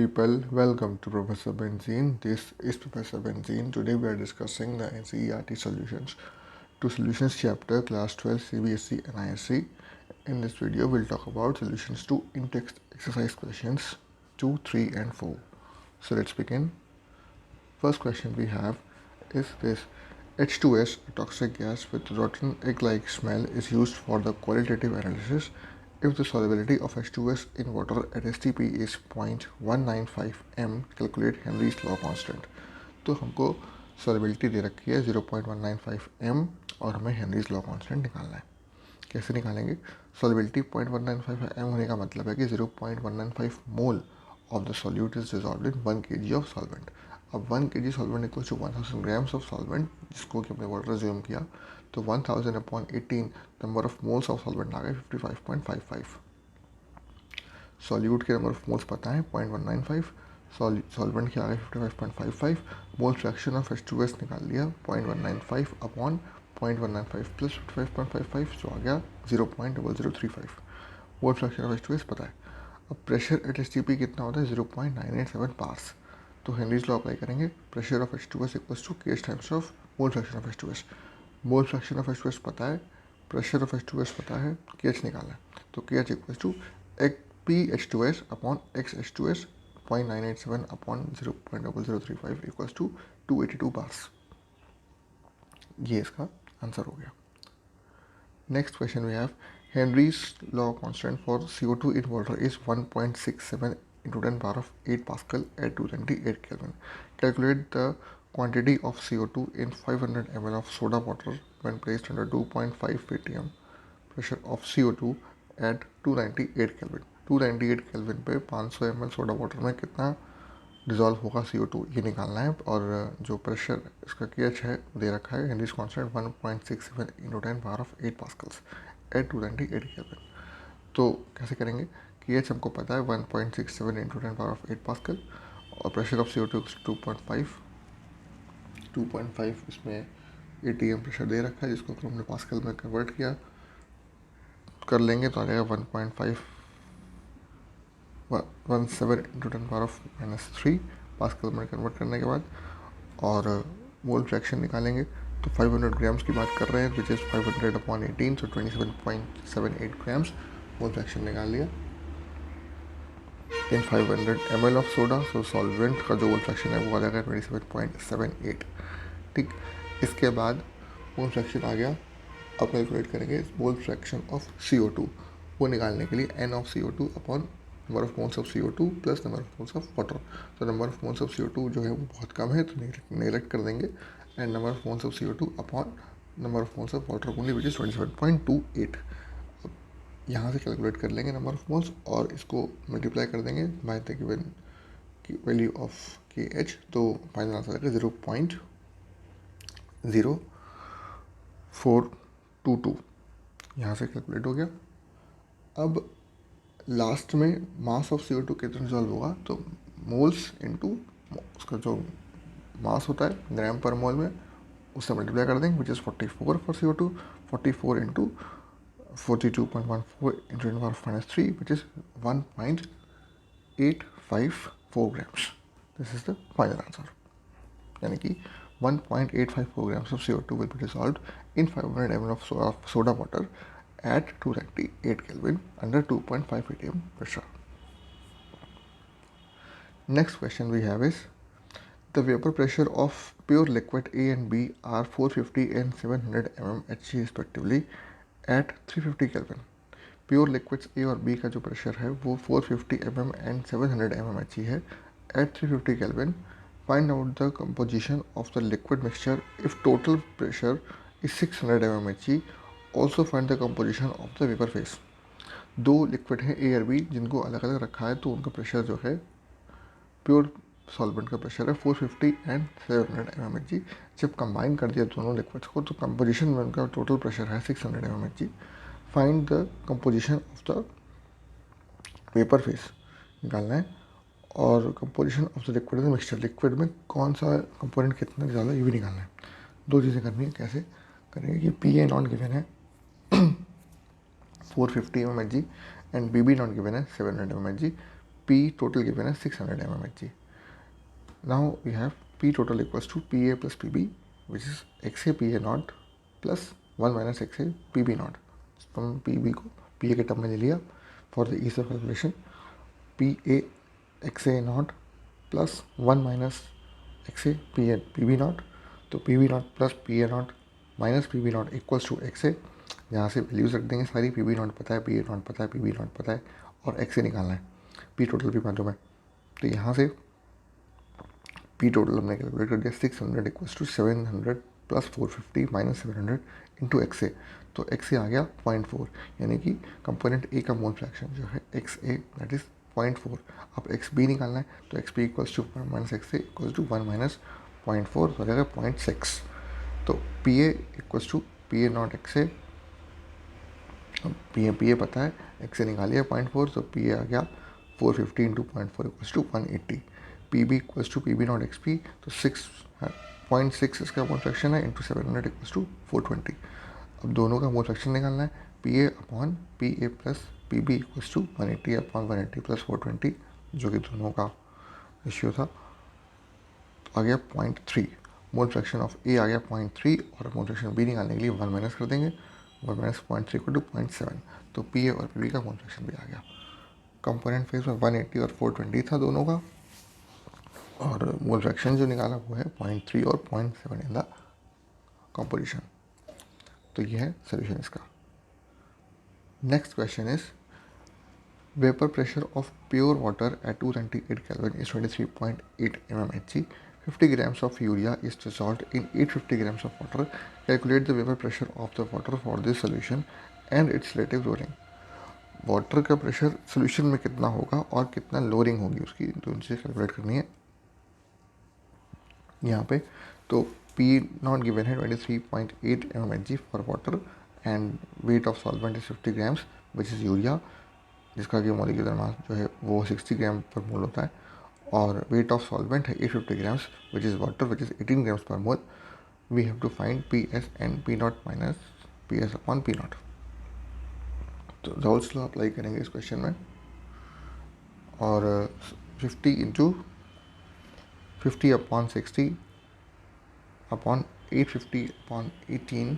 people, welcome to Professor Benzene. This is Professor Benzene. Today we are discussing the NCERT solutions to Solutions chapter class 12 CBSE and ISC. In this video we'll talk about solutions to in-text exercise questions 2, 3 and 4. So let's begin. First question we have is this: H2S, a toxic gas with rotten egg-like smell, is used for the qualitative analysis if the solubility of H2S in water at STP is 0.195 m. Calculate Henry's law constant. तो हमको solubility दे रखी है 0.195 m और हमें Henry's law constant निकालना है. कैसे निकालेंगे? solubility 0.195 m होने का मतलब है कि 0.195 mole of the solute is dissolved in 1 kg of solvent. अब 1 kg solvent equal to 1000 grams of solvent, जिसको कि हमने वाटर ज्यूम किया, तो 1000 upon 18 number of moles of solvent आ गए 55.55. सॉल्यूट के नंबर ऑफ मोल्स पता है 0.195, सॉल्वेंट के आ गए 55.55. मोल फ्रैक्शन ऑफ H2S निकाल लिया 0.195 अपॉन 0.195 प्लस 55.55 जो आ गया 0.0035. मोल फ्रैक्शन ऑफ H2S पता है. अब प्रेशर एट STP कितना होता है 0.987 पार्स. तो हेनरीज लॉ अप्लाई करेंगे. Pressure of H2S equals to KH times of mole fraction of H2S. Mole fraction of H2S पता है, प्रेशर ऑफ H2S पता है, KH निकालना है. तो KH equals to PH2S upon XH2S 0.987 upon 0.0035 equals to 282 bars. ये इसका आंसर हो गया. Next question we have Henry's law constant for CO2 in water is 1.67 into 10 power of 8 Pascal at 228 Kelvin. Calculate the quantity of CO2 in 500 ml of soda water when placed under 2.5 atm pressure of CO2 at 298 Kelvin. 298 Kelvin पे 500 ml soda water में कितना dissolve होगा CO2 ये निकालना है. और जो pressure इसका KH है दे रखा है Henrys constant 1.67 into 10 power of 8 Pascals at 298 Kelvin. तो कैसे करेंगे? KH हमको पता है 1.67 into 10 power of 8 Pascal और प्रेशर ऑफ CO2 2.5 इसमें ATM प्रेशर दे रखा है, जिसको हमने पास्कल में कन्वर्ट किया कर लेंगे तो आ जाएगा 1.517 into 10 power of -3 पास्कल में कन्वर्ट करने के बाद. और मोल फ्रैक्शन निकालेंगे तो 500 ग्राम्स की बात कर रहे हैं विच इज़ 500 अपॉन 18 तो 27.78 ग्राम्स मोल फ्रैक्शन निकाल लिया. इन 500 ml of soda, so solvent का जो मोल फ्रैक्शन है वो आ जाएगा 27.78. ठीक, इसके बाद मोल फ्रैक्शन आ गया. अब कैलकुलेट करेंगे मोल फ्रैक्शन ऑफ CO2. वो निकालने के लिए N of CO2 upon number of moles of CO2 plus number of moles of water. तो number of moles of CO2 जो है वो बहुत कम है तो नेगलेक्ट कर देंगे, and number of moles of CO2 upon number of moles of water only which is 27.28. यहाँ से कैलकुलेट कर लेंगे नंबर ऑफ मोल्स और इसको मल्टीप्लाई कर देंगे by the given value of KH. तो फाइनल आंसर आएगा 0.0422. यहाँ से कैलकुलेट हो गया. अब लास्ट में मास ऑफ CO2 कितना डिजॉल्व होगा, तो मोल्स इनटू उसका जो मास होता है ग्राम पर मोल में, उससे मल्टीप्लाई कर देंगे which is 44 for CO2. 44 into 42.14 into 10 power of -3 which is 1.854 grams. This is the final answer. यानी कि 1.854 grams of CO2 will be dissolved in 500 ml of soda water at 298 Kelvin under 2.5 atm pressure. Next question we have is the vapor pressure of pure liquid A and B are 450 and 700 mmHg respectively at 350 Kelvin. Pure liquids A और B का जो pressure है वो 450 mm and 700 mmHg है at 350 Kelvin. Find out the composition of the liquid mixture if total pressure is 600 mmHg. Also find the composition of the vapour face. दो liquid हैं A और B जिनको अलग अलग रखा है, तो उनका प्रेशर जो है प्योर सॉल्वेंट का प्रेशर है 450 एंड 700 mmHg. जब कंबाइन कर दिया दोनों लिक्विड्स को तो कंपोजिशन में उनका टोटल प्रेशर है 600 mmHg. Find the composition of the vapour face निकालना है और composition of the liquid mixture, liquid में कौन सा कंपोनेंट कितना ज़्यादा ये भी निकालना है. दो चीज़ें करनी है. कैसे करेंगे कि PA नॉट गिवन है 450 mmHg and BB not given है 700 mmHg. P total given as 600 mmHg. Now we have P total equals to PA plus PB, which is XA PA naught plus 1 minus XA PB naught. तो हम PB को PA के term में ले लिया for the ease of calculation. PA XA naught plus 1 minus XA PB naught. तो PB naught plus PA naught minus PB naught equals to XA. यहाँ से वैल्यूज रख देंगे सारी. PB naught पता है, PA naught पता है, PB naught पता है और XA निकालना है. P टोटल भी मालूम है. तो यहाँ से P टोटल हमने कैलकुलेट कर दिया. 600 equals to 700 plus 450 minus 700 into XA. तो XA आ गया 0.4, यानी कि कंपोनेंट A का मोल फ्रैक्शन जो है XA दैट इज 0.4. अब XB निकालना है तो XB equals to 1 minus XA equals to 1 minus 0.4 तो आ जाएगा 0.6. तो PA equals to PA naught XA. PA पता है, XA निकालिए 0.4 तो PA आ गया 450 into 0.4 equals to 180. PB equals to PB not XP तो 6.6 इसका मोल फ्रैक्शन है इंटू 700 इक्वल्स टू 420. अब दोनों का मोल फ्रैक्शन निकालना है. PA upon PA plus PB equals to 180 upon 180 plus 420 जो कि दोनों का रेशियो था. तो आ गया 0.3. मोल फ्रैक्शन ऑफ A आ गया 0.3 और मोल फ्रैक्शन B निकालने के लिए 1 माइनस कर देंगे. 1 माइनस 0.3 इक्वल टू 0.7. तो PA और PB का मोल फ्रैक्शन भी आ गया. कंपोनेंट फेज में 180 और 420 था दोनों का और मोल फ्रैक्शन जो निकाला वो है 0.3 और 0.7 इन द कंपोजिशन. तो ये है सोल्यूशन इसका. Next question is vapour pressure of pure water at 228 Kelvin is 23.8 mmHg. 50 grams of urea is dissolved in 850 grams of water. Calculate the vapor pressure of the water for this solution and its relative lowering. Water का pressure solution में कितना होगा और कितना lowering होगी उसकी, तो उनसे कैलकुलेट करनी है यहाँ पे. तो P नॉट गिवन है 23.8 mmHg for water and wait of solvent is 50 grams which is urea, जिसका कि मॉलिक्यूलर मास जो है वो 60 ग्राम पर मोल होता है और वेट ऑफ सॉल्वेंट है 850 grams which is water which is 18 grams per mole. We have to find PS and P not minus PS upon P not. तो रोल्स लॉ अप्लाई करेंगे इस क्वेश्चन में और 50 into 50 upon 60 upon 850 upon 18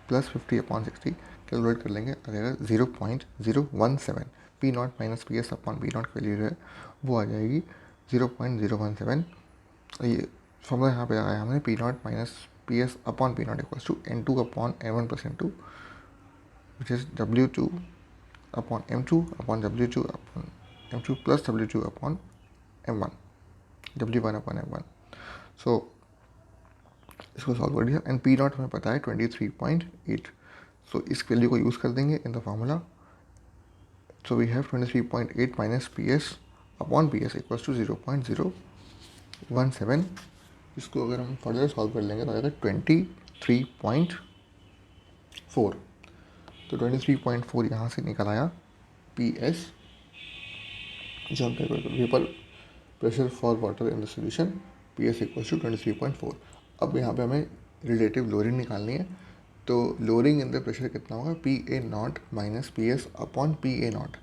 plus 50 upon 60 calculate कर लेंगे. आ जाएगा 0.017. P not minus PS upon P not की वैल्यू जो है वो आ जाएगी 0.017. ये फॉर्मूला यहाँ पे आया हमने P not minus PS upon P not equals to N2 upon M1 plus N2 which is W2 upon M2 upon W2 upon M2 plus W2 upon M1 W1 upon M1. So इसको solve कर दिया and P not हमें पता है 23.8. सो इस value को use कर देंगे in the formula. So we have 23.8 minus PS upon PS equals to 0.017. इसको अगर हम फर्दर सॉल्व कर लेंगे तो आएगा 23.4. तो 23.4 यहाँ से निकल आया PS जो हम vapour pressure for water in the solution PS equals to 23.4. अब यहाँ पे हमें रिलेटिव लोअरिंग निकालनी है. तो लोअरिंग इन द प्रेशर कितना होगा PA not minus PS upon PA not.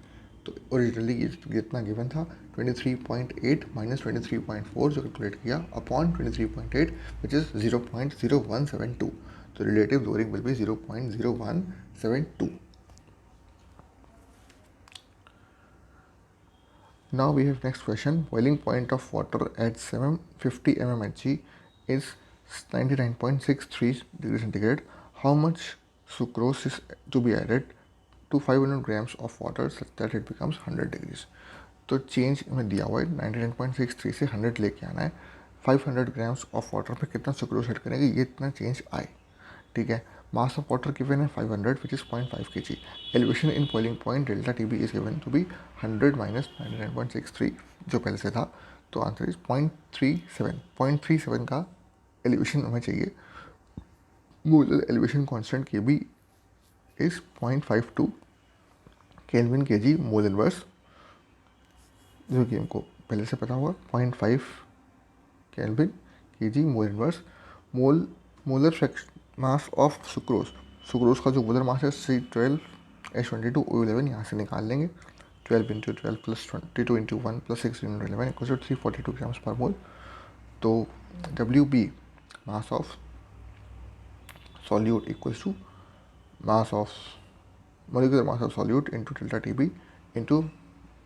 तो ओरिजिनली जितना गिवन था 23.8 माइनस 23.4 जो कैलकुलेट किया अपॉन 23.8 विच इज़ 0.0172. तो relative lowering will be 0.0172. Now we have next question. Boiling point of water at 750 mmHg is 99.63 degrees centigrade. How much sucrose is to be added to 500 grams of water such that it becomes 100 degrees? तो change में दिया हुआ है 99.63 से 100 लेके आना है. 500 grams of water पे कितना सुक्रोज ऐड करेंगे ये इतना चेंज आए. ठीक है. मास ऑफ वाटर गिवन है 500 which is 0.5 kg. Elevation in boiling point delta TB is given to be 100 minus 99.63 जो पहले से था. तो आंसर इज 0.37 का एलिवेशन हमें चाहिए. Molar elevation constant KB is 0.52 kelvin kg mole inverse जो कि हमको पहले से पता होगा 0.5 kelvin kg mole inverse. Molar fraction mass of sucrose का जो मोलर मास है C12H22O11 यहाँ से निकाल लेंगे. 12 into 12 plus 22 into 1 plus 6 into 11 equal to 342 grams per mole. तो WB mass of solute equals to mass of molecular mass of solute into delta TB into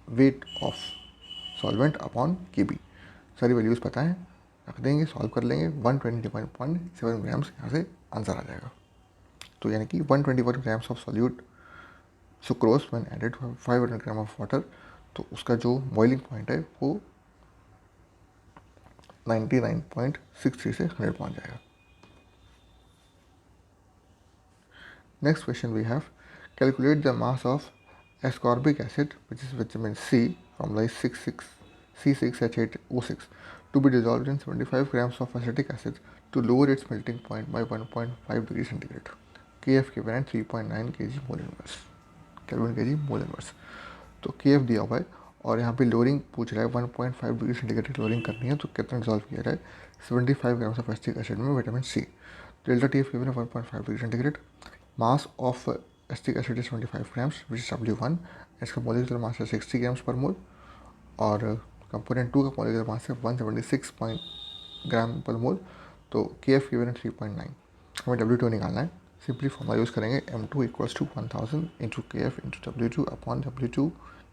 weight of solvent upon Kb। सारी values पता है, रख देंगे, solve कर लेंगे। 121.7 grams यहाँ से आंसर आ जाएगा। तो यानी कि 121 grams of solute sucrose when added 500 gram of water, तो उसका जो बॉइलिंग पॉइंट है वो 99.63 से 100 पहुँच जाएगा। Next question we have, calculate the mass of ascorbic acid, which is vitamin C, formula is C6H8O6, to be dissolved in 75 grams of acetic acid to lower its melting point by 1.5 degree centigrade. Kf given at 3.9 kg mole inverse, Kelvin kg mole inverse। तो Kf दिया हुआ है और यहाँ पे lowering पूछ रहा है 1.5 डिग्री सेंटीग्रेड लोअरिंग करनी है, तो कितना डिजॉल्व किया जाए 75 ग्राम्स ऑफ एसिटिक एसिड में vitamin C. Delta T F given है 1.5 degree centigrade. Mass of acetic acid is 25 grams which is W1। इसका मोलिकुलर मास है 60 ग्राम्स पर मोल और कंपोनेंट 2 का मोलिकुलर मास है 176 ग्राम पर मोल। तो Kf गिवन है 3.9। हमें W2 निकालना है। सिंपली फॉर्मूला यूज़ करेंगे M2 equals to 1000 into Kf into W2 upon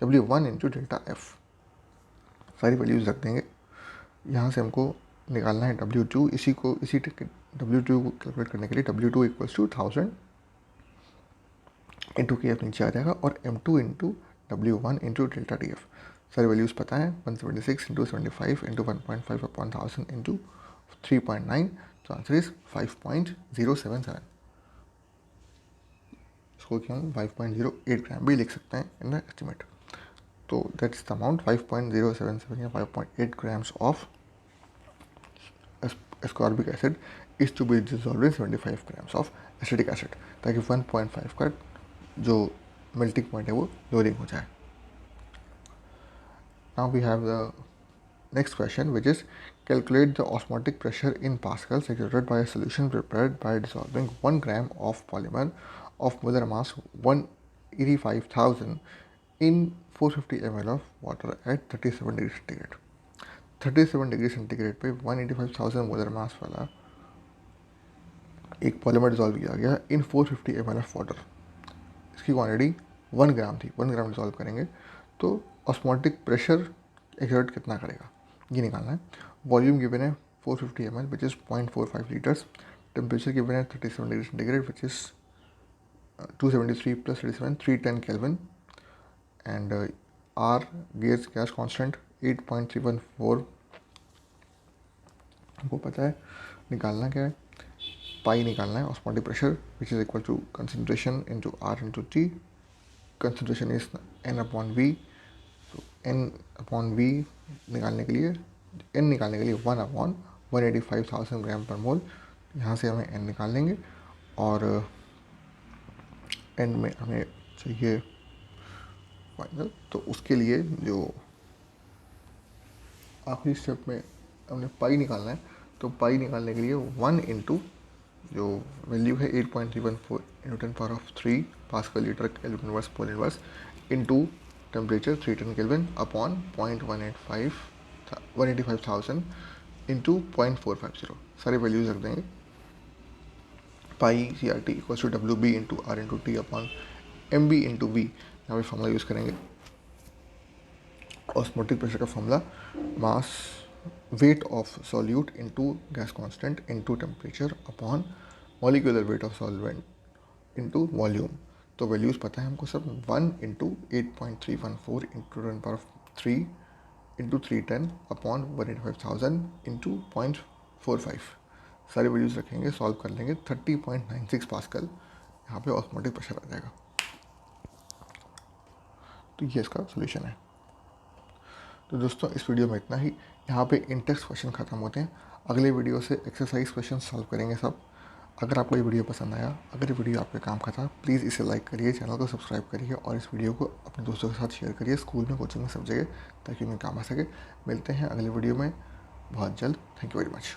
W1 into delta F. सारी वैल्यूज़ रख देंगे। यहाँ से हमको निकालना है W2, इसी W2 को कैलकुलेट करने के लिए W2 equals to 1000 into Kf नीचे आ जाएगा और M2 into W1 into delta T F. सारी वैल्यूज़ पता है 176 इंटू 75 इंटू 1.5 अपॉन 1000 इंटू 3.9, तो आंसर इज 5.077। इसको क्या हम 5.08 ग्राम भी लिख सकते हैं इन द एस्टिमेट। तो दैट्स द अमाउंट 5.077 या 5.8 grams of ascorbic acid is to be dissolved in 75 grams of acetic acid, ताकि 1.5 का जो melting point है वो lowering हो जाए। Now we have the next question, which is calculate the osmotic pressure in pascals exerted by a solution prepared by dissolving 1 gram of polymer of molar mass 185,000 in 450 ml of water at 37 degree centigrade। 37 degree centigrade पे 185,000 molar mass वाला एक polymer dissolve किया गया इन 450 ml of water. इसकी quantity 1 ग्राम थी। 1 ग्राम dissolve करेंगे तो osmotic pressure exert कितना करेगा ये निकालना है। वॉल्यूम गिवन है 450 ml which is 0.45 litres. Temperature given है 37 degree centigrade which is 273 plus 37 310 kelvin and R gas constant 8.314 हमको पता है। निकालना क्या है, पाई निकालना है osmotic pressure which is equal to concentration into R into T. Concentration is N upon V. तो N अपॉन वी निकालने के लिए N 1 अपॉन 185,000 ग्राम पर मोल। यहाँ से हमें N निकाल लेंगे और N में हमें चाहिए फाइनल। तो उसके लिए जो आखिरी स्टेप में हमने पाई निकालना है, तो पाई निकालने के लिए 1 इंटू जो वैल्यू है 8.314 into 10 power of 3 pascal litre kelvin inverse mole inverse into temperature 310 kelvin upon 185,000 into 0.450। सारी वैल्यूज रख देंगे। Pi CRT equals to WB into R into T upon MB into V। यहाँ पे फॉर्मूला यूज़ करेंगे osmotic pressure का formula, mass weight of solute into gas constant into temperature upon molecular weight of solvent into volume. तो values पता है हमको सब 1 into 8.314 into 10 power 3 into 310 upon 185,000 into 0.45। सारी वैल्यूज़ रखेंगे, सॉल्व कर लेंगे। 30.96 पास्कल यहाँ पे ऑस्मोटिक प्रेशर आ जाएगा। तो ये इसका सोल्यूशन है। तो दोस्तों इस वीडियो में इतना ही। यहाँ पे इन-टेक्स्ट क्वेश्चन ख़त्म होते हैं। अगले वीडियो से एक्सरसाइज क्वेश्चन सॉल्व करेंगे सब। अगर आपको ये वीडियो पसंद आया, अगर ये वीडियो आपके काम का था, प्लीज़ इसे लाइक करिए, चैनल को सब्सक्राइब करिए और इस वीडियो को अपने दोस्तों के साथ शेयर करिए, स्कूल में, कोचिंग में, सब जगह, ताकि उन्हें काम आ सके। मिलते हैं अगले वीडियो में बहुत जल्द। Thank you very much.